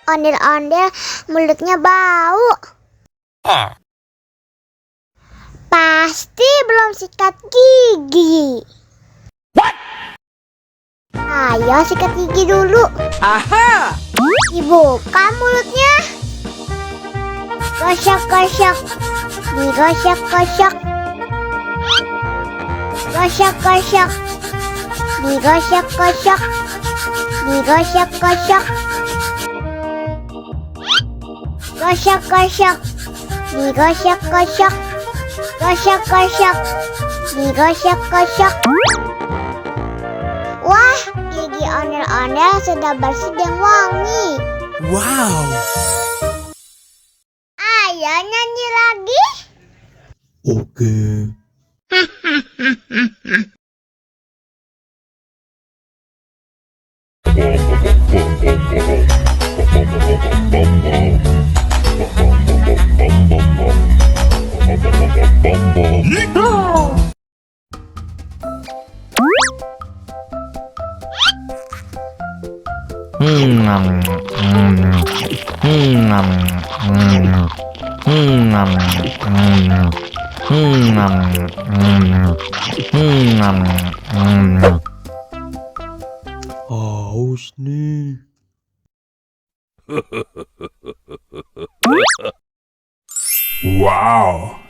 ondel-ondel, mulutnya bau. Pasti belum sikat gigi. Ayo sikat gigi dulu. Aha! Dibuka mulutnya. Gosok-gosok. Digosok-gosok. Gosok-gosok. Digosok-gosok. Digosok-gosok. Gosok-gosok. Digosok-gosok. Gosok-gosok. Digosok-gosok. Wah, gigi ondel-ondel sudah bersih dan wangi. Wow! Ayo nyanyi lagi. Oke. Haus nih. Wow.